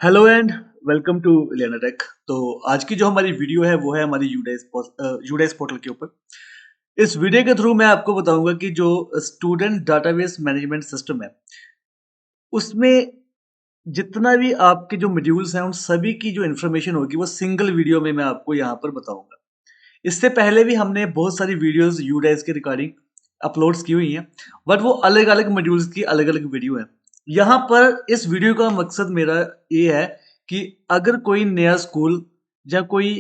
Hello and welcome to Lenatech. तो आज की जो हमारी वीडियो है वो है हमारी यूडाइस पोर्टल के ऊपर। इस वीडियो के थ्रू मैं आपको बताऊंगा कि जो स्टूडेंट डाटाबेस मैनेजमेंट सिस्टम है उसमें जितना भी आपके जो मॉड्यूल्स हैं उन सभी की जो इन्फॉर्मेशन होगी वो सिंगल वीडियो में मैं आपको यहाँ पर बताऊंगा। इससे पहले भी हमने बहुत सारी वीडियोस यूडाइस के रिगार्डिंग अपलोड्स की हुई हैं, बट वो अलग अलग मॉड्यूल्स की अलग अलग वीडियो है। यहाँ पर इस वीडियो का मकसद मेरा ये है कि अगर कोई नया स्कूल या कोई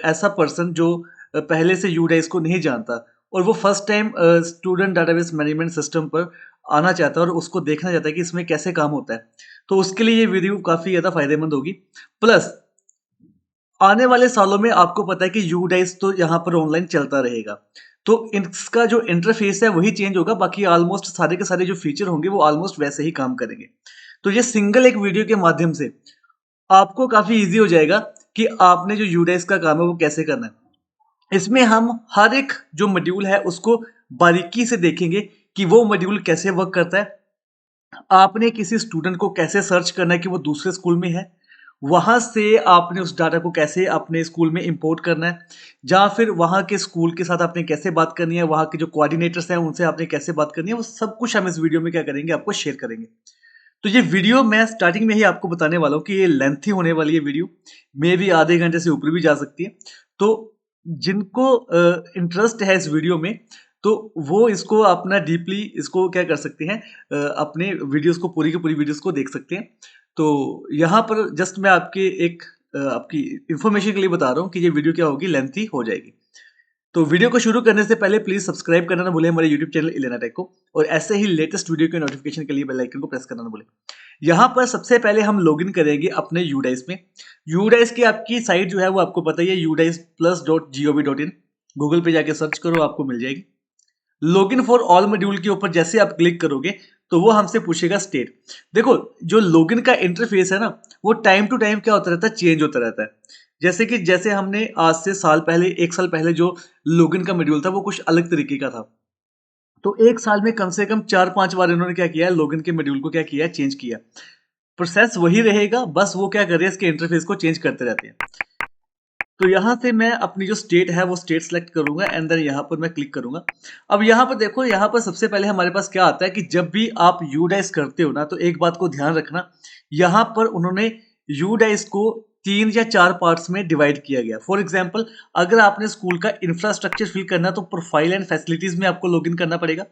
ऐसा पर्सन जो पहले से यूडाइस को नहीं जानता और वो first time student database management system पर आना चाहता है और उसको देखना चाहता है कि इसमें कैसे काम होता है, तो उसके लिए ये वीडियो काफ़ी ज़्यादा फायदेमंद होगी। प्लस आने वाले सालों में आपको पता है कि यूडाइस तो यहाँ पर ऑनलाइन चलता रहेगा, तो इसका जो इंटरफेस है वही चेंज होगा, बाकी ऑलमोस्ट सारे के सारे जो फीचर होंगे वो ऑलमोस्ट वैसे ही काम करेंगे। तो ये सिंगल एक वीडियो के माध्यम से आपको काफ़ी ईज़ी हो जाएगा कि आपने जो यूडाइस का काम है वो कैसे करना है। इसमें हम हर एक जो मॉड्यूल है उसको बारीकी से देखेंगे कि वो मॉड्यूल कैसे वर्क करता है। आपने किसी स्टूडेंट को कैसे सर्च करना है कि वो दूसरे स्कूल में है, वहाँ से आपने उस डाटा को कैसे अपने स्कूल में इंपोर्ट करना है, या फिर वहाँ के स्कूल के साथ आपने कैसे बात करनी है, वहाँ के जो कोऑर्डिनेटर्स हैं उनसे आपने कैसे बात करनी है, वो सब कुछ हम इस वीडियो में क्या करेंगे, आपको शेयर करेंगे। तो ये वीडियो मैं स्टार्टिंग में ही आपको बताने वाला हूँ कि ये लेंथी होने वाली है वीडियो, मे भी आधे घंटे से ऊपर भी जा सकती है। तो जिनको इंटरेस्ट है इस वीडियो में, तो वो इसको अपना डीपली इसको क्या कर सकते हैं, अपने वीडियोस को पूरी की पूरी वीडियोस को देख सकते हैं। तो यहाँ पर जस्ट मैं आपके एक आपकी इंफॉर्मेशन के लिए बता रहा हूँ कि ये वीडियो क्या होगी, लेंथी हो जाएगी। तो वीडियो को शुरू करने से पहले प्लीज सब्सक्राइब करना ना भूलें हमारे यूट्यूब चैनल इलेना टेक को, और ऐसे ही लेटेस्ट वीडियो के नोटिफिकेशन के लिए बेल आइकन को प्रेस करना ना भूलें। यहाँ पर सबसे पहले हम लॉगिन करेंगे अपने यूडाइस में। यूडाइस की आपकी साइट जो है वो आपको पता ही है, udaisplus.gov.in। गूगल पे जाके सर्च करो, आपको मिल जाएगी। लॉगिन फॉर ऑल मॉड्यूल के ऊपर जैसे आप क्लिक करोगे तो वो हमसे पूछेगा स्टेट। देखो, जो लॉगिन का इंटरफेस है ना, वो टाइम टू टाइम क्या होता रहता है, चेंज होता रहता है। जैसे हमने आज से साल पहले, एक साल पहले जो लॉगिन का मॉड्यूल था वो कुछ अलग तरीके का था। तो एक साल में कम से कम 4-5 बार इन्होंने क्या किया है, लॉगिन के मॉड्यूल को क्या किया है, चेंज किया। प्रोसेस वही रहेगा, बस वो क्या कर रहे हैं, इसके इंटरफेस को चेंज करते रहते हैं। तो यहाँ से मैं अपनी जो स्टेट है वो स्टेट सेलेक्ट करूंगा एंड देन यहाँ पर मैं क्लिक करूंगा। अब यहाँ पर देखो, यहाँ पर सबसे पहले हमारे पास क्या आता है कि जब भी आप यूडाइस करते हो ना, तो एक बात को ध्यान रखना, यहाँ पर उन्होंने यूडाइस को 3 या 4 पार्ट्स में डिवाइड किया गया। फॉर एग्जाम्पल, अगर आपने स्कूल का इंफ्रास्ट्रक्चर फिल करना तो प्रोफाइल एंड फैसिलिटीज में आपको लॉगिन करना पड़ेगा।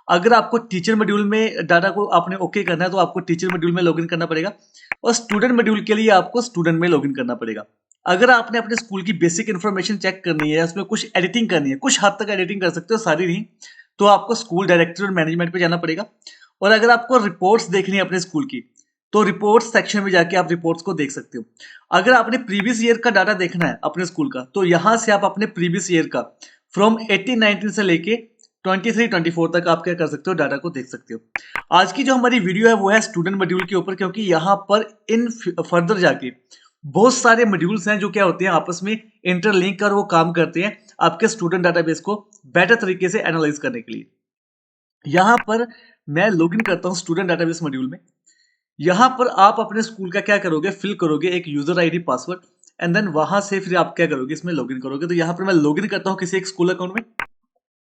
अगर आपको टीचर मॉड्यूल में डाटा को आपने ओके करना है तो आपको टीचर मॉड्यूल में लॉगिन करना पड़ेगा, और स्टूडेंट मॉड्यूल के लिए आपको स्टूडेंट में लॉगिन करना पड़ेगा। अगर आपने अपने स्कूल की बेसिक इन्फॉर्मेशन चेक करनी है, उसमें कुछ एडिटिंग करनी है, कुछ हद तक एडिटिंग कर सकते हो, सारी नहीं, तो आपको स्कूल डायरेक्टर और मैनेजमेंट पे जाना पड़ेगा। और अगर आपको रिपोर्ट्स देखनी है अपने स्कूल की, तो रिपोर्ट्स सेक्शन में जाके आप रिपोर्ट्स को देख सकते हो। अगर आपने प्रीवियस ईयर का डाटा देखना है अपने स्कूल का, तो यहां से आप अपने प्रीवियस ईयर का फ्रॉम 18-19 से लेके 23-24 तक आप क्या कर सकते हो, डाटा को देख सकते हो। आज की जो हमारी वीडियो है वो है स्टूडेंट मॉड्यूल के ऊपर, क्योंकि यहाँ पर इन फर्दर जाके बहुत सारे मॉड्यूल्स हैं जो क्या होते हैं, आपस में इंटरलिंक कर वो काम करते हैं आपके स्टूडेंट डाटाबेस को बेटर तरीके से एनालाइज करने के लिए। यहाँ पर मैं लॉगिन करता हूँ स्टूडेंट डाटाबेस मॉड्यूल में। यहाँ पर आप अपने स्कूल का क्या करोगे, फिल करोगे एक user ID password, and then वहां से फिर आप क्या करोगे, इसमें लॉगिन करोगे। तो यहाँ पर मैं लॉगिन करता हूँ किसी एक स्कूल अकाउंट में।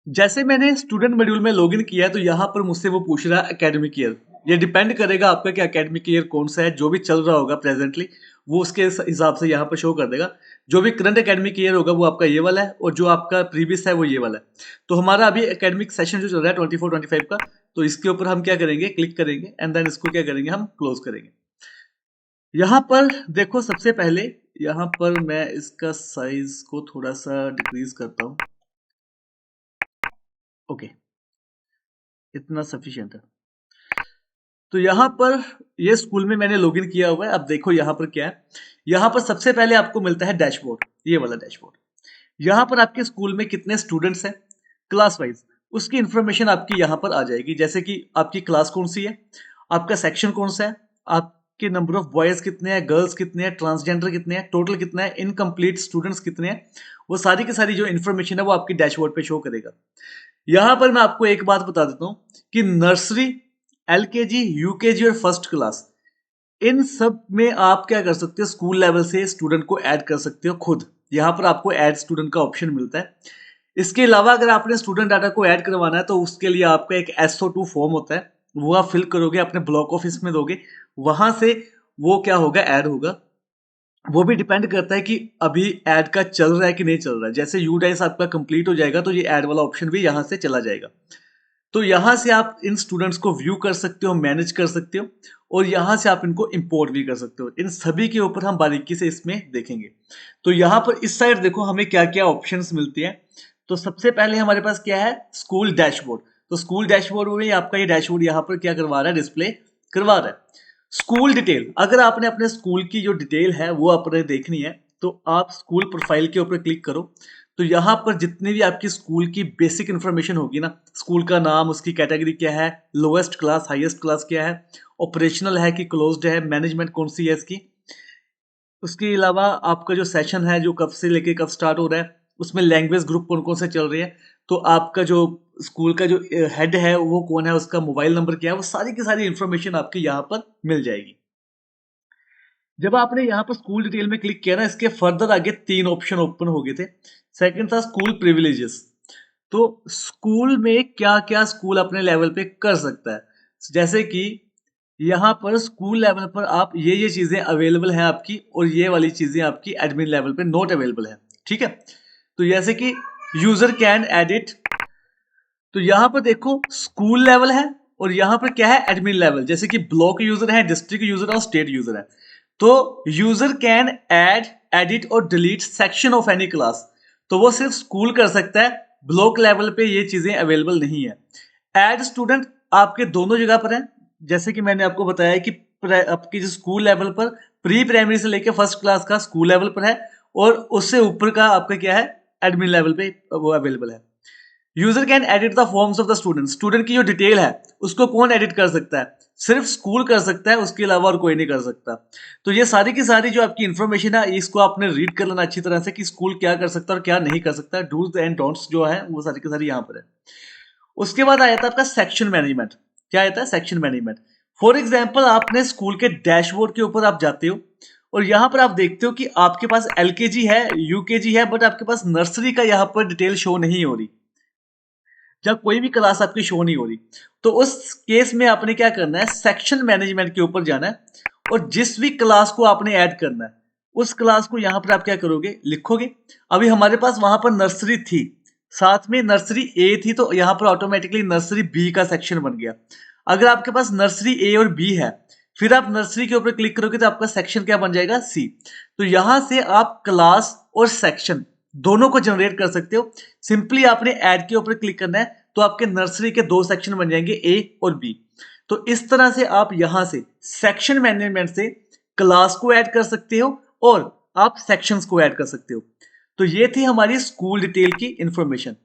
जैसे मैंने स्टूडेंट मॉड्यूल में लॉगिन किया है तो यहाँ पर मुझसे वो पूछ रहा है एकेडमिक ईयर। ये डिपेंड करेगा आपका कि एकेडमिक ईयर कौन सा है, जो भी चल रहा होगा प्रेजेंटली वो उसके हिसाब से यहाँ पर शो कर देगा। जो भी करंट एकेडमिक ईयर होगा वो आपका ये वाला है, और जो आपका प्रीवियस है वो ये वाला है। तो हमारा अभी एकेडमिक सेशन जो चल रहा है 24-25 का, तो इसके ऊपर हम क्या करेंगे, क्लिक करेंगे एंड देन इसको क्या करेंगे, हम क्लोज करेंगे। यहाँ पर देखो, सबसे पहले यहाँ पर मैं इसका साइज को थोड़ा सा डिक्रीज करता हूँ। ओके, इतना सफिशियंट है। तो यहाँ पर ये स्कूल में मैंने लॉगिन किया हुआ है। अब देखो यहाँ पर क्या है, यहाँ पर सबसे पहले आपको मिलता है डैशबोर्ड, ये वाला डैशबोर्ड। यहाँ पर आपके स्कूल में कितने स्टूडेंट्स हैं, क्लास वाइज उसकी इंफॉर्मेशन आपकी यहाँ पर आ जाएगी। जैसे कि आपकी क्लास कौन सी है, आपका सेक्शन कौन सा है, आपके नंबर ऑफ बॉयज कितने हैं, गर्ल्स कितने हैं, ट्रांसजेंडर कितने हैं, टोटल कितना है, इनकम्प्लीट स्टूडेंट्स कितने हैं, वो सारी की सारी जो इन्फॉर्मेशन है वो आपकी डैशबोर्ड पे शो करेगा। यहाँ पर मैं आपको एक बात बता देता हूँ कि नर्सरी, एलकेजी, यूकेजी और फर्स्ट क्लास, इन सब में आप क्या कर सकते हो, स्कूल लेवल से स्टूडेंट को ऐड कर सकते हो खुद। यहाँ पर आपको ऐड स्टूडेंट का ऑप्शन मिलता है। इसके अलावा अगर आपने स्टूडेंट डाटा को ऐड करवाना है तो उसके लिए आपका एक SO2 फॉर्म होता है, वो आप फिल करोगे, अपने ब्लॉक ऑफिस में दोगे, वहां से वो क्या होगा, ऐड होगा। वो भी डिपेंड करता है कि अभी ऐड का चल रहा है कि नहीं चल रहा है। जैसे यूडाइस आपका कंप्लीट हो जाएगा तो ये ऐड वाला ऑप्शन भी यहाँ से चला जाएगा। तो यहाँ से आप इन स्टूडेंट्स को व्यू कर सकते हो, मैनेज कर सकते हो, और यहाँ से आप इनको इंपोर्ट भी कर सकते हो। इन सभी के ऊपर हम बारीकी से इसमें देखेंगे। तो यहाँ पर इस साइड देखो हमें क्या क्या ऑप्शंस मिलती हैं। तो सबसे पहले हमारे पास क्या है, स्कूल डैशबोर्ड। तो स्कूल डैशबोर्ड में आपका ये डैशबोर्ड यहाँ पर क्या करवा रहा है, डिस्प्ले करवा रहा है। स्कूल डिटेल, अगर आपने अपने स्कूल की जो डिटेल है वो आपने देखनी है तो आप स्कूल प्रोफाइल के ऊपर क्लिक करो। तो यहाँ पर जितनी भी आपकी स्कूल की बेसिक इंफॉर्मेशन होगी ना, स्कूल का नाम, उसकी कैटेगरी क्या है, लोएस्ट क्लास हाईएस्ट क्लास क्या है, ऑपरेशनल है कि क्लोज्ड है, मैनेजमेंट कौन सी है इसकी, उसके अलावा आपका जो सेशन है जो कब से लेके कब स्टार्ट हो रहा है, उसमें लैंग्वेज ग्रुप कौन कौन से चल रही है, तो आपका जो स्कूल का जो हेड है वो कौन है, उसका मोबाइल नंबर क्या है, वो सारी की सारी इंफॉर्मेशन आपकी यहाँ पर मिल जाएगी। जब आपने यहाँ पर स्कूल डिटेल में क्लिक किया ना, इसके फर्दर आगे 3 ऑप्शन ओपन हो गए थे। सेकंड था स्कूल प्रिविलेजेस। तो स्कूल में क्या क्या स्कूल अपने लेवल पे कर सकता है, जैसे कि यहाँ पर स्कूल लेवल पर आप ये चीजें अवेलेबल हैं आपकी, और ये वाली चीजें आपकी एडमिन लेवल पे नॉट अवेलेबल है। ठीक है, तो जैसे कि यूजर कैन एडिट, तो यहाँ पर देखो स्कूल लेवल है, और यहाँ पर क्या है, एडमिन लेवल। जैसे कि ब्लॉक यूजर है, डिस्ट्रिक्ट यूजर है और स्टेट यूजर है। तो यूजर कैन ऐड, एडिट और delete section of any class, तो वो सिर्फ स्कूल कर सकता है, ब्लॉक लेवल पे ये चीजें अवेलेबल नहीं है। ऐड स्टूडेंट आपके दोनों जगह पर है, जैसे कि मैंने आपको बताया कि आपकी जो स्कूल लेवल पर प्री प्राइमरी से लेकर फर्स्ट क्लास का स्कूल लेवल पर है, और उससे ऊपर का आपका क्या है, एडमिन लेवल पे वो अवेलेबल है। User can edit the forms of the student, student की जो डिटेल है उसको कौन एडिट कर सकता है, सिर्फ स्कूल कर सकता है, उसके अलावा और कोई नहीं कर सकता। तो ये सारी की सारी जो आपकी इंफॉर्मेशन है इसको आपने रीड कर लेना अच्छी तरह से कि स्कूल क्या कर सकता है और क्या नहीं कर सकता। डूज एंड डोंट्स जो है वो सारी की सारी यहाँ पर है। उसके बाद आया था आपका सेक्शन मैनेजमेंट। क्या आता है, सेक्शन मैनेजमेंट। फॉर एग्जाम्पल आपने स्कूल के डैशबोर्ड के ऊपर आप जाते हो, और यहाँ पर आप देखते हो कि आपके पास LKG है, UKG है, बट आपके पास नर्सरी का यहाँ पर डिटेल शो नहीं हो रही, जब कोई भी क्लास आपकी शो नहीं हो रही। तो उस केस में आपने क्या करना है, सेक्शन मैनेजमेंट के ऊपर जाना है, और जिस भी क्लास को आपने ऐड करना है उस क्लास को यहां पर आप क्या करोगे, लिखोगे। अभी हमारे पास वहां पर नर्सरी थी, साथ में नर्सरी A थी, तो यहां पर ऑटोमेटिकली नर्सरी B का सेक्शन बन गया। अगर आपके पास नर्सरी A और B है, फिर आप नर्सरी के ऊपर क्लिक करोगे तो आपका सेक्शन क्या बन जाएगा, C। तो यहां से आप क्लास और सेक्शन दोनों को जनरेट कर सकते हो। सिंपली आपने ऐड के ऊपर क्लिक करना है तो आपके नर्सरी के 2 सेक्शन बन जाएंगे, A और B। तो इस तरह से आप यहां से सेक्शन मैनेजमेंट से क्लास को ऐड कर सकते हो और आप सेक्शंस को ऐड कर सकते हो। तो ये थी हमारी स्कूल डिटेल की इंफॉर्मेशन।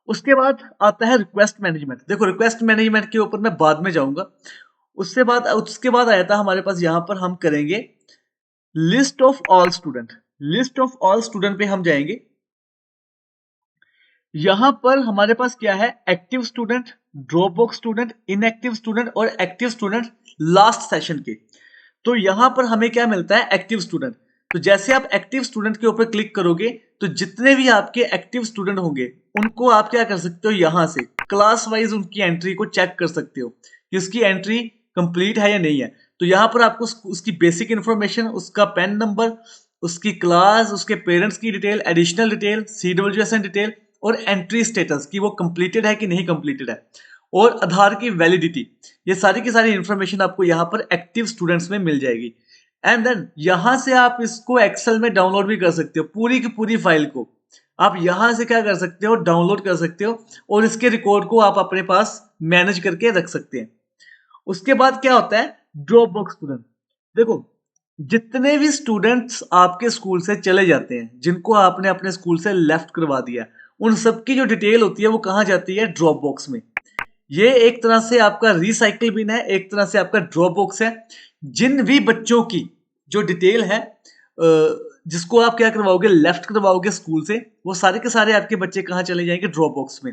उसके बाद आता है रिक्वेस्ट मैनेजमेंट। देखो रिक्वेस्ट मैनेजमेंट के ऊपर मैं बाद में जाऊंगा। उसके बाद आया था हमारे पास, यहां पर हम करेंगे list of all student. List of all student पे हम जाएंगे। यहां पर हमारे पास क्या है, active student, drop box student, inactive student और एक्टिव स्टूडेंट लास्ट सेशन के। तो यहां पर हमें क्या मिलता है, एक्टिव स्टूडेंट। तो जैसे आप एक्टिव स्टूडेंट के ऊपर क्लिक करोगे तो जितने भी आपके एक्टिव स्टूडेंट होंगे उनको आप क्या कर सकते हो, यहां से क्लास वाइज उनकी एंट्री को चेक कर सकते हो कि उसकी एंट्री कंप्लीट है या नहीं है। तो यहां पर आपको उसकी बेसिक इंफॉर्मेशन, उसका पेन नंबर, उसकी क्लास, उसके पेरेंट्स की detail, additional detail, CWSN detail और एंट्री स्टेटस कि वो कंप्लीटेड है कि नहीं कंप्लीटेड है, और आधार की वैलिडिटी, ये सारी की सारी इंफॉर्मेशन आपको यहाँ पर एक्टिव स्टूडेंट्स में मिल जाएगी। एंड देन यहां से आप इसको एक्सेल में डाउनलोड भी कर सकते हो, पूरी की पूरी फाइल को आप यहां से क्या कर सकते हो, डाउनलोड कर सकते हो, और इसके रिकॉर्ड को आप अपने पास मैनेज करके रख सकते हैं। उसके बाद क्या होता है, ड्रॉप बॉक्स स्टूडेंट। देखो जितने भी स्टूडेंट्स आपके स्कूल से चले जाते हैं, जिनको आपने अपने स्कूल से लेफ्ट करवा दिया, उन सबकी जो डिटेल होती है वो कहां जाती है, ड्रॉप बॉक्स में। ये एक तरह से आपका रिसाइकिल बिन है, एक तरह से आपका ड्रॉप बॉक्स है। जिन भी बच्चों की जो डिटेल है, जिसको आप क्या करवाओगे, लेफ्ट करवाओगे स्कूल से, वो सारे के सारे आपके बच्चे कहां चले जाएंगे, ड्रॉप बॉक्स में।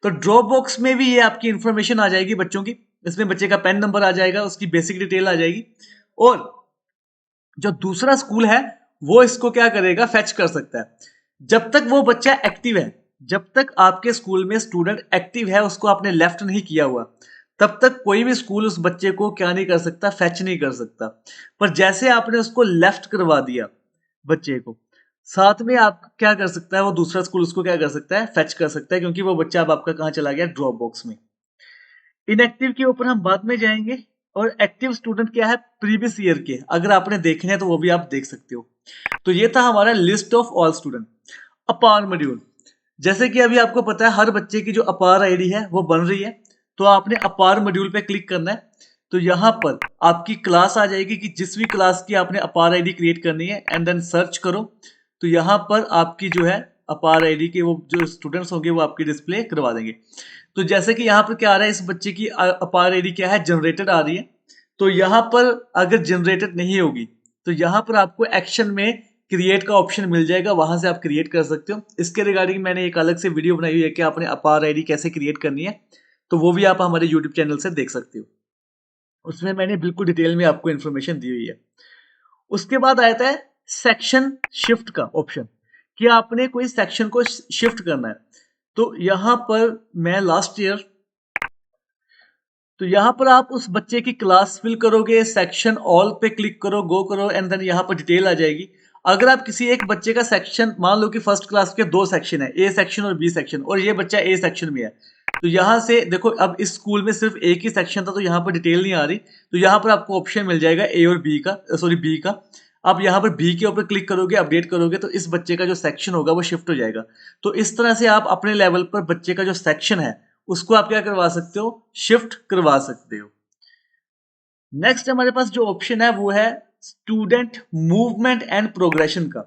तो ड्रॉप बॉक्स में भी ये आपकी इंफॉर्मेशन आ जाएगी बच्चों की। इसमें बच्चे का पेन नंबर आ जाएगा, उसकी बेसिक डिटेल आ जाएगी, और जो दूसरा स्कूल है वो इसको क्या करेगा, फेच कर सकता है। जब तक वो बच्चा एक्टिव है, जब तक आपके स्कूल में स्टूडेंट एक्टिव है, उसको आपने लेफ्ट नहीं किया हुआ, तब तक कोई भी स्कूल उस बच्चे को क्या नहीं कर सकता, फेच नहीं कर सकता। पर जैसे आपने उसको लेफ्ट करवा दिया बच्चे को, साथ में आप क्या कर सकता है, वो दूसरा स्कूल उसको क्या कर सकता है, फेच कर सकता है, क्योंकि वो बच्चा अब आपका कहाँ चला गया, ड्रॉप बॉक्स में। इनएक्टिव के ऊपर हम बाद में जाएंगे। और एक्टिव स्टूडेंट क्या है, प्रीवियस ईयर के, अगर आपने देखने हैं तो वो भी आप देख सकते हो। तो ये था हमारा लिस्ट ऑफ ऑल स्टूडेंट। अपार मॉड्यूल, जैसे कि अभी आपको पता है हर बच्चे की जो अपार आईडी है वो बन रही है, तो आपने अपार मॉड्यूल पे क्लिक करना है। तो यहाँ पर आपकी क्लास आ जाएगी कि जिस भी क्लास की आपने अपार आईडी क्रिएट करनी है, एंड देन सर्च करो। तो यहाँ पर आपकी जो है अपार आईडी के वो जो स्टूडेंट्स होंगे वो आपकी डिस्प्ले करवा देंगे। तो जैसे कि यहाँ पर क्या आ रहा है, इस बच्चे की अपार आईडी क्या है, जनरेटेड आ रही है। तो यहाँ पर अगर जनरेटेड नहीं होगी तो यहाँ पर आपको एक्शन में क्रिएट का ऑप्शन मिल जाएगा, वहां से आप क्रिएट कर सकते हो। इसके रिगार्डिंग मैंने एक अलग से वीडियो बनाई हुई है कि आपने अपार आईडी कैसे क्रिएट करनी है, तो वो भी आप हमारे यूट्यूब चैनल से देख सकते हो। उसमें मैंने बिल्कुल डिटेल में आपको इन्फॉर्मेशन दी हुई है। उसके बाद आता है सेक्शन शिफ्ट का ऑप्शन, कि आपने कोई सेक्शन को शिफ्ट करना है। तो यहाँ पर मैं लास्ट ईयर, तो यहाँ पर आप उस बच्चे की क्लास फिल करोगे, सेक्शन ऑल पे क्लिक करो, गो करो, एंड देन यहाँ पर डिटेल आ जाएगी। अगर आप किसी एक बच्चे का सेक्शन, मान लो कि फर्स्ट क्लास के 2 सेक्शन है, ए सेक्शन और बी सेक्शन, और ये बच्चा ए सेक्शन में है, तो यहाँ से देखो अब इस स्कूल में सिर्फ एक ही सेक्शन था, तो यहाँ पर डिटेल नहीं आ रही। तो यहाँ पर आपको ऑप्शन मिल जाएगा ए और बी का, सॉरी बी का। आप यहाँ पर बी के ऊपर क्लिक करोगे, अपडेट करोगे, तो इस बच्चे का जो सेक्शन होगा वो शिफ्ट हो जाएगा। तो इस तरह से आप अपने लेवल पर बच्चे का जो सेक्शन है उसको आप क्या करवा सकते हो, शिफ्ट करवा सकते हो। नेक्स्ट हमारे पास जो ऑप्शन है वो है स्टूडेंट मूवमेंट एंड प्रोग्रेशन का।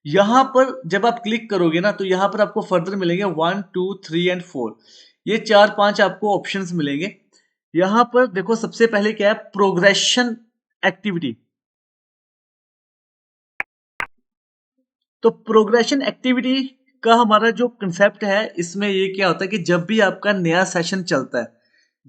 यहां पर जब आप क्लिक करोगे ना, तो यहां पर आपको फर्दर मिलेंगे 1 2 3 एंड 4, ये 4 5 आपको ऑप्शंस मिलेंगे। यहां पर देखो सबसे पहले क्या है, प्रोग्रेशन एक्टिविटी। तो प्रोग्रेशन एक्टिविटी का हमारा जो कंसेप्ट है, इसमें ये क्या होता है कि जब भी आपका नया सेशन चलता है,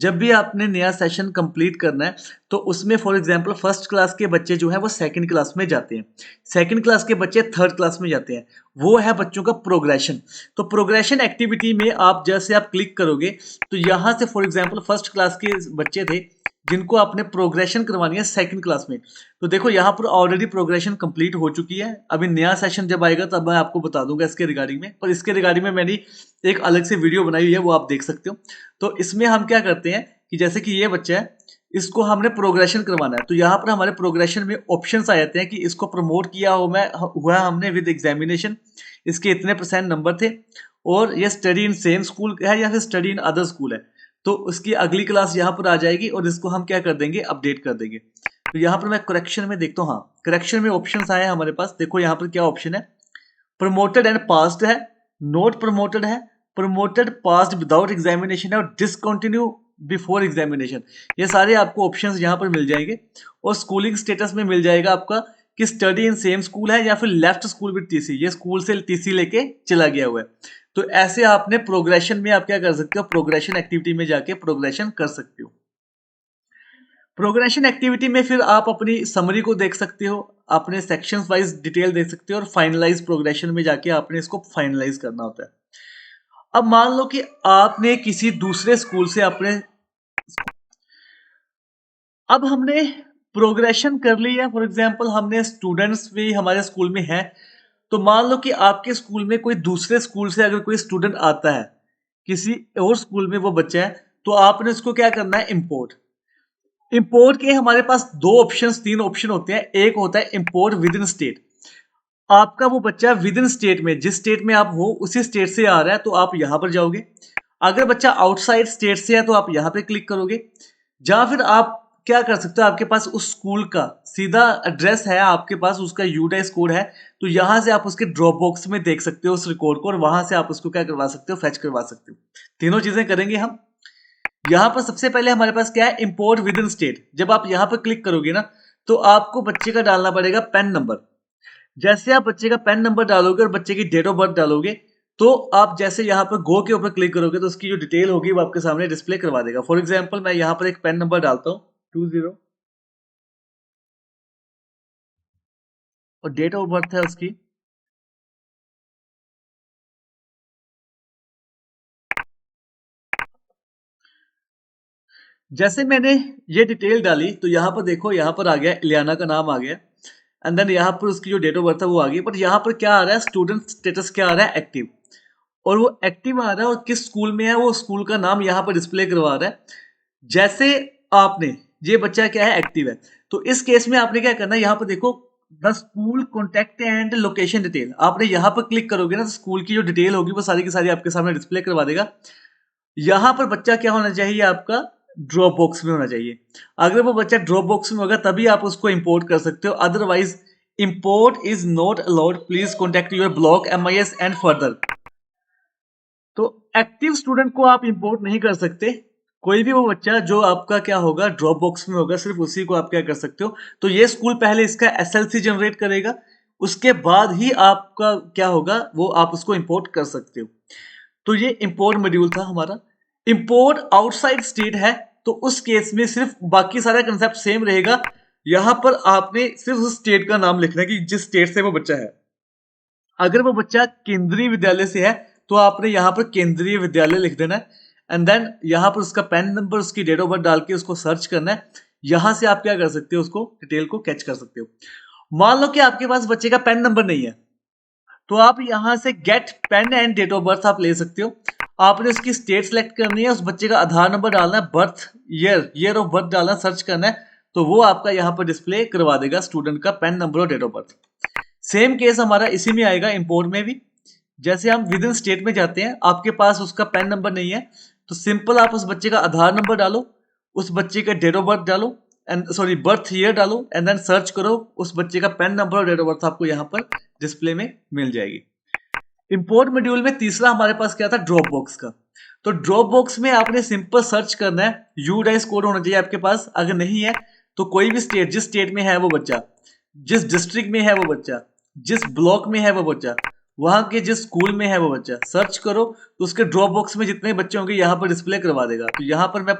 जब भी आपने नया सेशन कंप्लीट करना है, तो उसमें फॉर एग्जांपल फर्स्ट क्लास के बच्चे जो है वो सेकंड क्लास में जाते हैं, सेकंड क्लास के बच्चे थर्ड क्लास में जाते हैं, वो है बच्चों का प्रोग्रेशन। तो प्रोग्रेशन एक्टिविटी में आप जैसे आप क्लिक करोगे, तो यहाँ से फॉर एग्जांपल फर्स्ट क्लास के बच्चे थे जिनको आपने प्रोग्रेशन करवानी है सेकंड क्लास में, तो देखो यहाँ पर ऑलरेडी प्रोग्रेशन कंप्लीट हो चुकी है। अभी नया सेशन जब आएगा तब मैं आपको बता दूंगा इसके रिगार्डिंग में, पर इसके रिगार्डिंग में मैंने एक अलग से वीडियो बनाई हुई है, वो आप देख सकते हो। तो इसमें हम क्या करते हैं कि जैसे कि ये बच्चा है, इसको हमने प्रोग्रेशन करवाना है, तो यहाँ पर हमारे प्रोग्रेशन में ऑप्शंस आ जाते हैं कि इसको प्रमोट किया हुआ हमने विद एग्जामिनेशन, इसके इतने % नंबर थे, और ये स्टडी इन सेम स्कूल है या फिर स्टडी इन अदर स्कूल है, तो उसकी अगली क्लास यहाँ पर आ जाएगी और इसको हम क्या कर देंगे, अपडेट कर देंगे। तो यहाँ पर मैं करेक्शन में देखता हूँ, हाँ करेक्शन में ऑप्शंस आए हैं हमारे पास। देखो यहाँ पर क्या ऑप्शन है, प्रमोटेड एंड पास्ड है, नोट प्रमोटेड है, प्रमोटेड पास्ड विदाउट एग्जामिनेशन है, और डिसकंटिन्यू बिफोर एग्जामिनेशन। ये सारे आपको ऑप्शंस यहाँ पर मिल जाएंगे। और स्कूलिंग स्टेटस में मिल जाएगा आपका कि स्टडी इन सेम स्कूल है या फिर लेफ्ट स्कूल विद टीसी, ये स्कूल से टीसी लेके चला गया हुआ है। तो ऐसे आपने प्रोग्रेशन में आप क्या कर सकते हो, प्रोग्रेशन एक्टिविटी में जाके प्रोग्रेशन कर सकते हो। प्रोग्रेशन एक्टिविटी में फिर आप अपनी समरी को देख सकते हो, अपने सेक्शंस वाइज डिटेल देख सकते हो, और फाइनलाइज प्रोग्रेशन में जाके आपने इसको फाइनलाइज करना होता है। अब मान लो कि आपने किसी दूसरे स्कूल से अपने, अब हमने प्रोग्रेशन कर ली है, फॉर एग्जांपल हमने स्टूडेंट्स भी हमारे स्कूल में है, तो मान लो कि आपके स्कूल में कोई दूसरे स्कूल से अगर कोई स्टूडेंट आता है, किसी और स्कूल में वो बच्चा है, तो आपने उसको क्या करना है, इंपोर्ट। इंपोर्ट के हमारे पास 3 ऑप्शन होते हैं। एक होता है इंपोर्ट विद इन स्टेट, आपका वो बच्चा विद इन स्टेट में, जिस स्टेट में आप हो उसी स्टेट से आ रहा है, तो आप यहां पर जाओगे। अगर बच्चा आउटसाइड स्टेट से है तो आप यहां पे क्लिक करोगे। या फिर आप क्या कर सकते हो, आपके पास उस स्कूल का सीधा एड्रेस है, आपके पास उसका यूडाइस कोड है, तो यहां से आप उसके ड्रॉप बॉक्स में देख सकते हो उस रिकॉर्ड को, और वहां से आप उसको क्या करवा सकते हो, फेच करवा सकते हो। तीनों चीजें करेंगे हम। यहाँ पर सबसे पहले हमारे पास क्या है, इंपोर्ट विद इन स्टेट। जब आप यहाँ पर क्लिक करोगे ना, तो आपको बच्चे का डालना पड़ेगा पेन नंबर। जैसे आप बच्चे का पेन नंबर डालोगे और बच्चे की डेट ऑफ बर्थ डालोगे, तो आप जैसे यहाँ पर गो के ऊपर क्लिक करोगे तो उसकी जो डिटेल होगी वो आपके सामने डिस्प्ले करवा देगा। फॉर एग्जाम्पल मैं यहाँ पर एक पेन नंबर डालता हूँ 20 और डेट ऑफ बर्थ है उसकी। जैसे मैंने ये डिटेल डाली तो यहाँ पर देखो, यहाँ पर आ गया इलियाना का नाम आ गया एंड देन यहाँ पर उसकी जो डेट ऑफ बर्थ है वो आ गई। बट यहाँ पर क्या आ रहा है, स्टूडेंट स्टेटस क्या आ रहा है, एक्टिव। और वो एक्टिव आ रहा है और किस स्कूल में है वो स्कूल का नाम यहाँ पर डिस्प्ले करवा रहा है। जैसे आपने, ये बच्चा क्या है, एक्टिव है, तो इस केस में आपने क्या करना है, यहाँ पर देखो the school contact and location detail, आपने यहाँ पर क्लिक करोगे ना तो स्कूल की जो डिटेल होगी वो सारी की सारी आपके सामने डिस्प्ले करवा देगा। यहाँ पर बच्चा क्या होना चाहिए, आपका ड्रॉप बॉक्स में होना चाहिए। अगर वो बच्चा ड्रॉप बॉक्स में होगा तभी आप उसको इंपोर्ट कर सकते हो, otherwise import is not allowed, please contact your block MIS and further. तो एक्टिव स्टूडेंट को आप इंपोर्ट नहीं कर सकते। कोई भी वो बच्चा जो आपका क्या होगा ड्रॉप बॉक्स में होगा, सिर्फ उसी को आप क्या कर सकते हो। तो ये स्कूल पहले इसका SLC जनरेट करेगा, उसके बाद ही आपका क्या होगा वो आप उसको इंपोर्ट कर सकते हो। तो ये इंपोर्ट मॉड्यूल था हमारा। इंपोर्ट आउटसाइड स्टेट है तो उस केस में सिर्फ बाकी सारा कंसेप्ट सेम रहेगा। यहां पर आपने सिर्फ उस स्टेट का नाम लिखना है कि जिस स्टेट से वो बच्चा है। अगर वो बच्चा केंद्रीय विद्यालय से है तो आपने यहाँ पर केंद्रीय विद्यालय लिख देना है एंड देन यहाँ पर उसका पैन नंबर, उसकी डेट ऑफ बर्थ डाल के उसको सर्च करना है। यहां से आप क्या कर सकते हो, उसको डिटेल को कैच कर सकते हो। मान लो कि आपके पास बच्चे का पैन नंबर नहीं है तो आप यहां से get PEN and date of birth आप ले सकते हो। आपने उसकी स्टेट सेलेक्ट करनी है, उस बच्चे का आधार नंबर डालना है, बर्थ ईयर ऑफ बर्थ डालना, सर्च करना है, तो वो आपका यहाँ पर डिस्प्ले करवा देगा स्टूडेंट का पेन नंबर और date of birth. Same case हमारा इसी में आएगा इंपोर्ट में भी। जैसे हम विद इन स्टेट में जाते हैं, आपके पास उसका पेन नंबर नहीं है तो सिंपल आप उस बच्चे का आधार नंबर डालो, उस बच्चे का डेट ऑफ बर्थ डालो एंड सॉरी बर्थ ईयर डालो एंड देन सर्च करो, उस बच्चे का पेन नंबर और डेट ऑफ बर्थ आपको यहाँ पर डिस्प्ले में मिल जाएगी। इंपोर्ट मॉड्यूल में तीसरा हमारे पास क्या था, ड्रॉप बॉक्स का। तो ड्रॉप बॉक्स में आपने सिंपल सर्च करना है, यूडाइस कोड होना चाहिए आपके पास, अगर नहीं है तो कोई भी स्टेट, जिस स्टेट में है वो बच्चा, जिस डिस्ट्रिक्ट में है वो बच्चा, जिस ब्लॉक में है वो बच्चा, वहां के जिस स्कूल में है वो बच्चा, सर्च करो तो उसके ड्रॉप बॉक्स में जितने बच्चे होंगे यहाँ पर डिस्प्ले करवा देगा। तो यहाँ पर मैं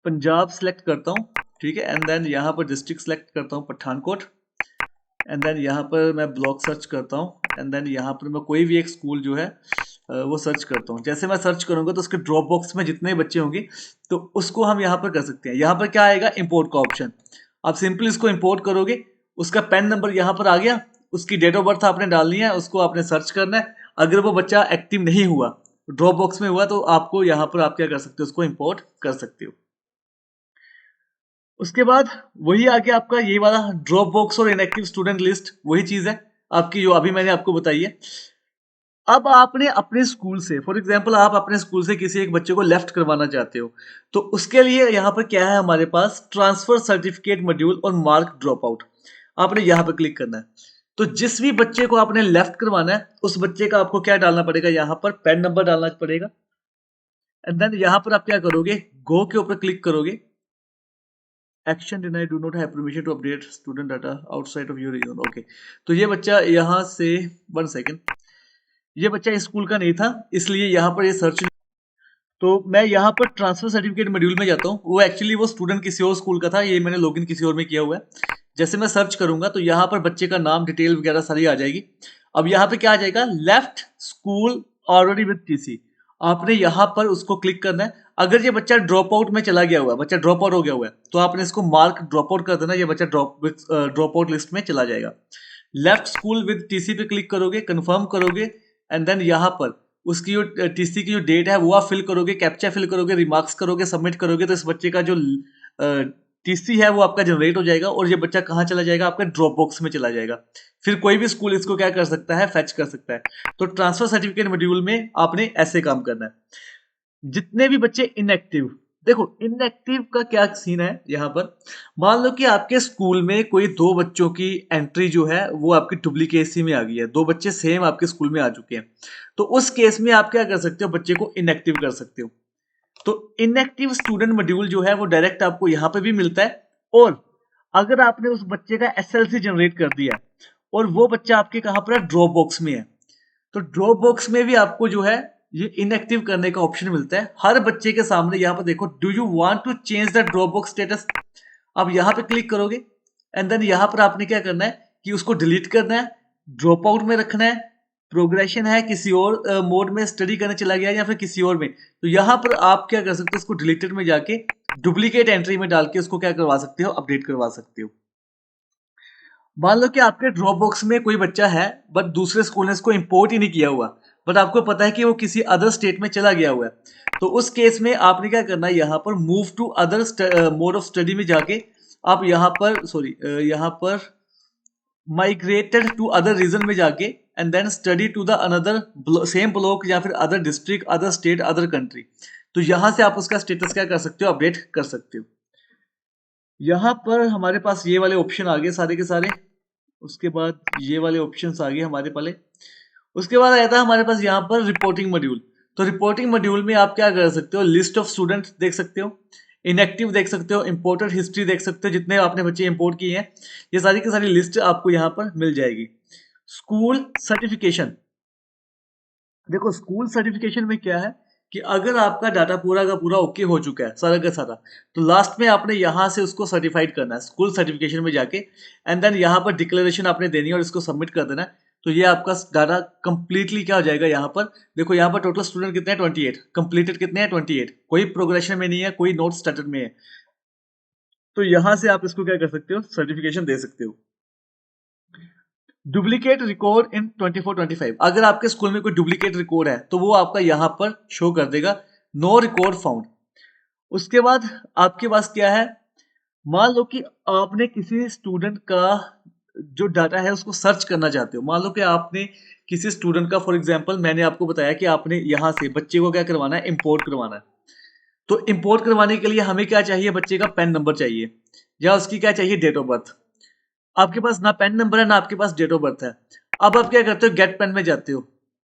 पंजाब सेलेक्ट करता हूँ, ठीक है, एंड देन यहाँ पर डिस्ट्रिक्ट सेलेक्ट करता हूँ पठानकोट एंड देन यहाँ पर मैं ब्लॉक सर्च करता हूँ एंड देन यहाँ पर मैं कोई भी एक स्कूल जो है वो सर्च करता हूँ। जैसे मैं सर्च करूंगा तो उसके ड्रॉप बॉक्स में जितने बच्चे होंगे तो उसको हम यहाँ पर कर सकते हैं। यहाँ पर क्या आएगा, इंपोर्ट का ऑप्शन, आप सिंपली इसको इंपोर्ट करोगे, उसका पेन नंबर यहाँ पर आ गया, उसकी डेट ऑफ बर्थ आपने डालनी है, उसको आपने सर्च करना है। अगर वो बच्चा एक्टिव नहीं हुआ, ड्रॉप बॉक्स में हुआ, तो आपको यहाँ पर आप क्या कर सकते हो, उसको इंपोर्ट कर सकते हो। उसके बाद वही आगे आपका ये वाला ड्रॉप बॉक्स और इनएक्टिव स्टूडेंट लिस्ट, वही चीज है आपकी जो अभी मैंने आपको बताई है। अब आपने अपने स्कूल से, फॉर एग्जांपल आप अपने स्कूल से किसी एक बच्चे को लेफ्ट करवाना चाहते हो, तो उसके लिए यहाँ पर क्या है हमारे पास, ट्रांसफर सर्टिफिकेट मॉड्यूल और मार्क ड्रॉप आउट। आपने यहाँ पर क्लिक करना है। तो जिस भी बच्चे को आपने लेफ्ट करवाना है उस बच्चे का आपको क्या डालना पड़ेगा, यहाँ पर पेन नंबर डालना पड़ेगा एंड देन यहाँ पर आप क्या करोगे, गो के ऊपर क्लिक करोगे, action deny, do not have permission to update student data outside of your region. Okay, तो ये बच्चा यहाँ से, 1 सेकेंड, ये बच्चा इस स्कूल का नहीं था इसलिए यहाँ पर ये सर्च, तो मैं यहाँ पर ट्रांसफर सर्टिफिकेट मॉड्यूल में जाता हूँ। वो एक्चुअली वो स्टूडेंट किसी और स्कूल का था, ये मैंने लॉगिन किसी और में किया हुआ है। जैसे मैं सर्च करूंगा तो यहाँ पर बच्चे का नाम, डिटेल वगैरह सारी आ जाएगी। अब यहाँ पे क्या आ जाएगा, left school already with TC, आपने यहाँ पर उसको क्लिक करना है। अगर ये बच्चा ड्रॉप आउट में चला गया हुआ है, बच्चा ड्रॉप आउट हो गया हुआ है, तो आपने इसको मार्क ड्रॉप आउट कर देना, ये बच्चा ड्रॉप आउट लिस्ट में चला जाएगा। लेफ्ट स्कूल विद TC पे क्लिक करोगे, कंफर्म करोगे एंड देन यहाँ पर उसकी जो TC की जो डेट है वो आप फिल करोगे, कैप्चा फिल करोगे, रिमार्क्स करोगे, सबमिट करोगे, तो इस बच्चे का जो TC है वो आपका जनरेट हो जाएगा और ये बच्चा कहाँ चला जाएगा, आपका ड्रॉप बॉक्स में चला जाएगा। फिर कोई भी स्कूल इसको क्या कर सकता है, फेच कर सकता है। तो ट्रांसफर सर्टिफिकेट मॉड्यूल में आपने ऐसे काम करना है। जितने भी बच्चे इनएक्टिव, देखो इनएक्टिव का क्या सीन है यहाँ पर, मान लो कि आपके स्कूल में कोई 2 बच्चों की एंट्री जो है वो आपकी डुप्लीकेसी में आ गई है, 2 बच्चे सेम आपके स्कूल में आ चुके हैं, तो उस केस में आप क्या कर सकते हो, बच्चे को इनएक्टिव कर सकते हो। तो इनएक्टिव स्टूडेंट मॉड्यूल जो है वो डायरेक्ट आपको यहाँ पे भी मिलता है। और अगर आपने उस बच्चे का SLC जनरेट कर दिया और वो बच्चा आपके कहाँ पर है, ड्रॉप बॉक्स में है, तो ड्रॉप बॉक्स में भी आपको जो है ये इनएक्टिव करने का ऑप्शन मिलता है हर बच्चे के सामने। यहाँ पर देखो, do you want to change the drop box status, आप यहाँ पे क्लिक करोगे एंड देन यहाँ पर आपने क्या करना है कि उसको डिलीट करना है, ड्रॉप आउट में रखना है, प्रोग्रेशन है, किसी और मोड में स्टडी करने चला गया या फिर किसी और में, तो यहाँ पर आप क्या कर सकते हो, उसको डिलीटेड में जाके डुप्लीकेट एंट्री में डाल के उसको क्या करवा सकते हो, अपडेट करवा सकते हो। मान लो कि आपके ड्रॉप बॉक्स में कोई बच्चा है बट दूसरे स्कूल ने इसको इंपोर्ट ही नहीं किया हुआ, बट आपको पता है कि वो किसी अदर स्टेट में चला गया हुआ है, तो उस केस में आपने क्या करना है, यहाँ पर move to other mode of study में जाके आप यहाँ पर यहाँ पर माइग्रेटेड टू अदर रीजन में जाके and then study to the another same block या फिर other district, other state, other country, तो यहाँ से आप उसका स्टेटस क्या कर सकते हो, अपडेट कर सकते हो। यहाँ पर हमारे पास ये वाले ऑप्शन आ गए सारे के सारे, उसके बाद ये वाले ऑप्शंस आ गए हमारे पहले, उसके बाद आया था हमारे पास यहाँ पर रिपोर्टिंग मॉड्यूल। तो रिपोर्टिंग मॉड्यूल में आप क्या कर सकते हो, लिस्ट ऑफ स्टूडेंट देख सकते हो, इनएक्टिव देख सकते हो, इंपोर्टेड हिस्ट्री देख सकते हो, जितने आपने बच्चे इंपोर्ट किए हैं ये सारी की सारी लिस्ट आपको यहाँ पर मिल जाएगी। स्कूल सर्टिफिकेशन, देखो स्कूल सर्टिफिकेशन में क्या है कि अगर आपका डाटा पूरा का पूरा ओके हो चुका है सारा का सारा, तो लास्ट में आपने यहाँ से उसको सर्टिफाइड करना है स्कूल सर्टिफिकेशन में जाके एंड देन यहाँ पर डिक्लेरेशन आपने देनी है और इसको सबमिट कर देना है, तो ये आपका डाटा कंप्लीटली क्या हो जाएगा। यहाँ पर देखो, यहाँ पर टोटल स्टूडेंट कितने हैं 28, कंप्लीटेड कितने हैं 28, कोई प्रोग्रेशन में नहीं है, कोई नोट स्टार्टेड में है, तो यहाँ से आप इसको क्या कर सकते हो, सर्टिफिकेशन दे सकते हो। डुप्लीकेट रिकॉर्ड इन 24-25, अगर आपके स्कूल में कोई डुप्लीकेट रिकॉर्ड है तो वो आपका यहाँ पर शो कर देगा, नो रिकॉर्ड फाउंड। उसके बाद आपके पास क्या है, मान लो कि आपने किसी स्टूडेंट का जो डाटा है उसको सर्च करना चाहते हो, मान लो कि आपने किसी स्टूडेंट का, फॉर एग्जांपल मैंने आपको बताया कि आपने यहाँ से बच्चे को क्या करवाना है, इंपोर्ट करवाना है, तो इंपोर्ट करवाने के लिए हमें क्या चाहिए, बच्चे का पैन नंबर चाहिए या उसकी क्या चाहिए, डेट ऑफ बर्थ। आपके पास ना पेन नंबर है ना आपके पास डेट ऑफ बर्थ है, अब आप क्या करते हो, गेट पेन में जाते हो,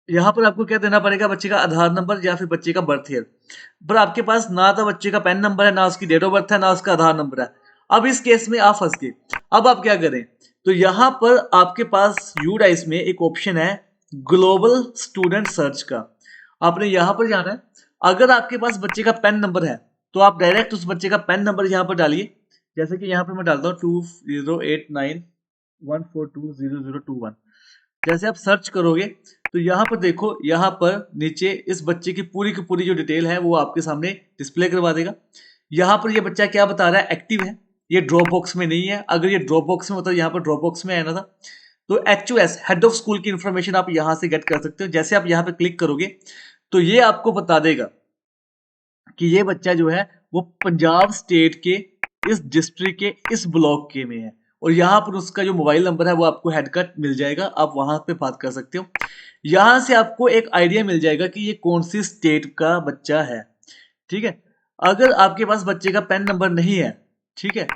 यहाँ पर आपको क्या देना पड़ेगा, बच्चे का आधार नंबर या फिर बच्चे का बर्थ ईयर, पर आपके पास ना तो बच्चे का पेन नंबर है, ना उसकी डेट ऑफ बर्थ है, ना उसका आधार नंबर है। अब इस केस में आप फंस गए, अब आप क्या करें, तो यहाँ पर आपके पास यूडाइस में एक ऑप्शन है ग्लोबल स्टूडेंट सर्च का, आपने यहाँ पर जाना है। अगर आपके पास बच्चे का पेन नंबर है तो आप डायरेक्ट उस बच्चे का पेन नंबर यहाँ पर डालिए, जैसे कि यहाँ पर मैं डालता हूँ 208914200021। जैसे आप सर्च करोगे तो यहाँ पर देखो, यहाँ पर नीचे इस बच्चे की पूरी जो डिटेल है वो आपके सामने डिस्प्ले करवा देगा। यहाँ पर ये बच्चा क्या बता रहा है, एक्टिव है, ये ड्रॉप बॉक्स में नहीं है, अगर ये ड्रॉप बॉक्स में होता तो यहाँ पर ड्रॉप बॉक्स में आना था। तो HOS हेड ऑफ स्कूल की इंफॉर्मेशन आप यहाँ से गेट कर सकते हो, जैसे आप यहाँ पे क्लिक करोगे तो ये आपको बता देगा कि ये बच्चा जो है वो पंजाब स्टेट के इस डिस्ट्रिक्ट के इस ब्लॉक के में है, और यहाँ पर उसका जो मोबाइल नंबर है वो आपको हेड कट मिल जाएगा, आप वहां पे बात कर सकते हो। यहाँ से आपको एक आइडिया मिल जाएगा कि ये कौन सी स्टेट का बच्चा है, ठीक है। अगर आपके पास बच्चे का पेन नंबर नहीं है, ठीक है,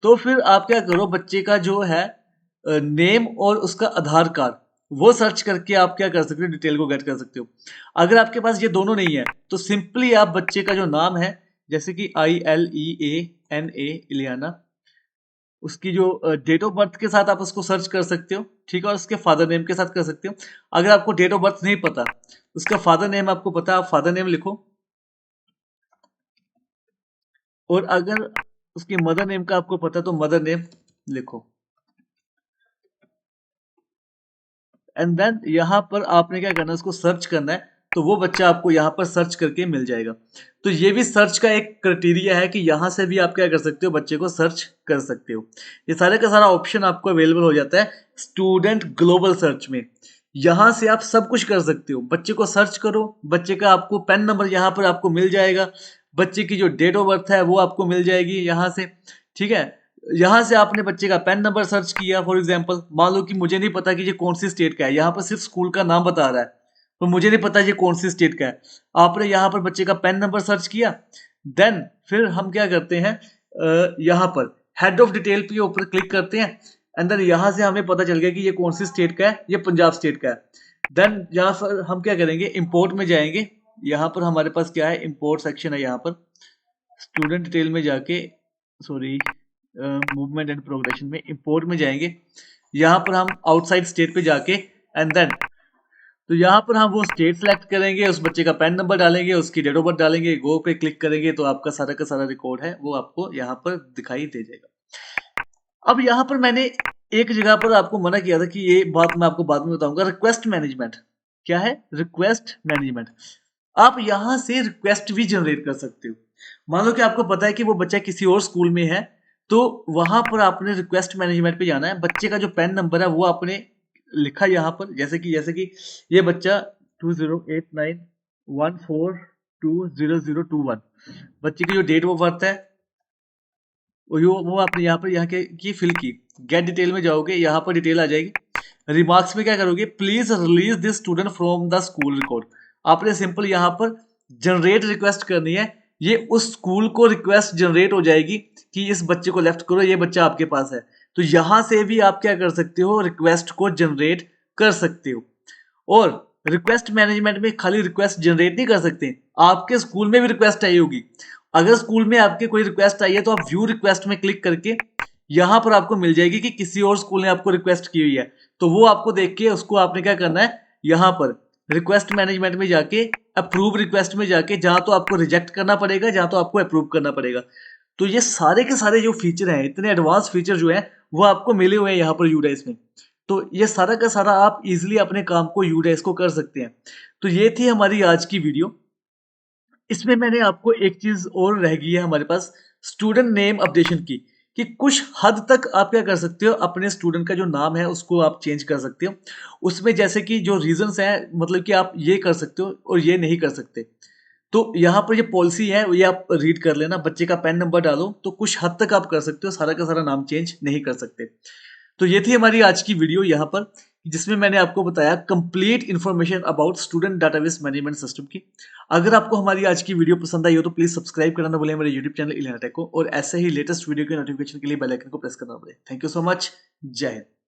तो फिर आप क्या करो, बच्चे का जो है नेम और उसका आधार कार्ड वो सर्च करके आप क्या कर सकते हो, डिटेल को गेट कर सकते हो। अगर आपके पास ये दोनों नहीं है तो सिंपली आप बच्चे का जो नाम है, जैसे कि ILEANA इलियाना, उसकी जो डेट ऑफ बर्थ के साथ आप उसको सर्च कर सकते हो, ठीक है, और उसके फादर नेम के साथ कर सकते हो। अगर आपको डेट ऑफ बर्थ नहीं पता, उसका फादर नेम आपको पता, आप फादर नेम लिखो, और अगर उसके मदर नेम का आपको पता तो मदर नेम लिखो, एंड देन यहाँ पर आपने क्या करना है, उसको सर्च करना है, तो वो बच्चा आपको यहाँ पर सर्च करके मिल जाएगा। तो ये भी सर्च का एक क्राइटेरिया है कि यहाँ से भी आप क्या कर सकते हो, बच्चे को सर्च कर सकते हो। ये सारे का सारा ऑप्शन आपको अवेलेबल हो जाता है स्टूडेंट ग्लोबल सर्च में, यहाँ से आप सब कुछ कर सकते हो। बच्चे को सर्च करो, बच्चे का आपको पेन नंबर यहाँ पर आपको मिल जाएगा, बच्चे की जो डेट ऑफ बर्थ है वो आपको मिल जाएगी यहाँ से, ठीक है। यहाँ से आपने बच्चे का पेन नंबर सर्च किया, फॉर एग्जांपल मान लो कि मुझे नहीं पता कि ये कौन सी स्टेट का है, यहाँ पर सिर्फ स्कूल का नाम बता रहा है, तो मुझे नहीं पता ये कौन सी स्टेट का है। आपने यहाँ पर बच्चे का पेन नंबर सर्च किया, देन फिर हम क्या करते हैं, यहाँ पर हेड ऑफ डिटेल के ऊपर क्लिक करते हैं, अंदर यहाँ से हमें पता चल गया कि ये कौन सी स्टेट का है, ये पंजाब स्टेट का है। देन यहाँ पर हम क्या करेंगे, इंपोर्ट में जाएंगे, यहाँ पर हमारे पास क्या है, इंपोर्ट सेक्शन है, यहाँ पर स्टूडेंट डिटेल में जाके, सॉरी, मूवमेंट एंड प्रोग्रेशन में इंपोर्ट में जाएंगे, यहाँ पर हम आउटसाइड स्टेट पे जाके एंड देन तो यहाँ पर हम वो स्टेट सेलेक्ट करेंगे, उस बच्चे का पैन नंबर डालेंगे, उसकी डेट ऑफ बर्थ डालेंगे, गो पे क्लिक करेंगे तो आपका सारा का सारा रिकॉर्ड है वो आपको यहाँ पर दिखाई दे जाएगा। अब यहाँ पर मैंने एक जगह पर आपको मना किया था कि ये बात मैं आपको बाद में बताऊंगा। रिक्वेस्ट मैनेजमेंट क्या है? Request management. आप यहाँ से रिक्वेस्ट भी जनरेट कर सकते हो। मान लो कि आपको पता है कि वो बच्चा किसी और स्कूल में है, तो वहां पर आपने रिक्वेस्ट मैनेजमेंट पे जाना है। बच्चे का जो पैन नंबर है वो आपने लिखा यहाँ पर, जैसे कि ये बच्चा 208914200021, बच्चे की जो डेट ऑफ बर्थ है वो आपने यहाँ पर की फिल की। गेट डिटेल में जाओगे, यहाँ पर डिटेल आ जाएगी। रिमार्क्स में क्या करोगे? Please release this student from the school record. आपने सिंपल यहाँ पर जनरेट रिक्वेस्ट करनी है। ये उस स्कूल को रिक्वेस्ट जनरेट हो जाएगी कि इस बच्चे को लेफ्ट करो, ये बच्चा आपके पास है। तो यहां से भी आप क्या कर सकते हो? रिक्वेस्ट को जनरेट कर सकते हो। और रिक्वेस्ट मैनेजमेंट में खाली रिक्वेस्ट जनरेट नहीं कर सकते, आपके स्कूल में भी रिक्वेस्ट आई होगी। अगर स्कूल में आपके कोई रिक्वेस्ट आई है तो आप व्यू रिक्वेस्ट में क्लिक करके यहां पर आपको मिल जाएगी कि किसी और स्कूल ने आपको रिक्वेस्ट की हुई है। तो वो आपको देख के उसको आपने क्या करना है, यहां पर रिक्वेस्ट मैनेजमेंट में जाके अप्रूव रिक्वेस्ट में जाके, जहां तो आपको रिजेक्ट करना पड़ेगा, जहां तो आपको अप्रूव करना पड़ेगा। तो ये सारे के सारे जो फीचर हैं, इतने एडवांस फीचर जो है वो आपको मिले हुए हैं यहाँ पर यूडाइस में। तो ये सारा का सारा आप इजिली अपने काम को यूडाइस को कर सकते हैं। तो ये थी हमारी आज की वीडियो। इसमें मैंने आपको एक चीज और रह गई है हमारे पास, स्टूडेंट नेम अपडेशन की, कि कुछ हद तक आप क्या कर सकते हो, अपने स्टूडेंट का जो नाम है उसको आप चेंज कर सकते हो। उसमें जैसे कि जो रीजंस हैं, मतलब कि आप ये कर सकते हो और ये नहीं कर सकते। तो यहाँ पर ये पॉलिसी है, ये आप रीड कर लेना। बच्चे का पैन नंबर डालो तो कुछ हद तक आप कर सकते हो, सारा का सारा नाम चेंज नहीं कर सकते। तो ये थी हमारी आज की वीडियो यहाँ पर, जिसमें मैंने आपको बताया complete information about student database management system की। अगर आपको हमारी आज की वीडियो पसंद आई हो तो प्लीज सब्सक्राइब करना ना भूलें मेरे यूट्यूब चैनल इलेनाटेक को, और ऐसे ही लेटेस्ट वीडियो के नोटिफिकेशन के लिए बेल आइकन को प्रेस करना ना भूलें। Thank you so much. जय हिंद।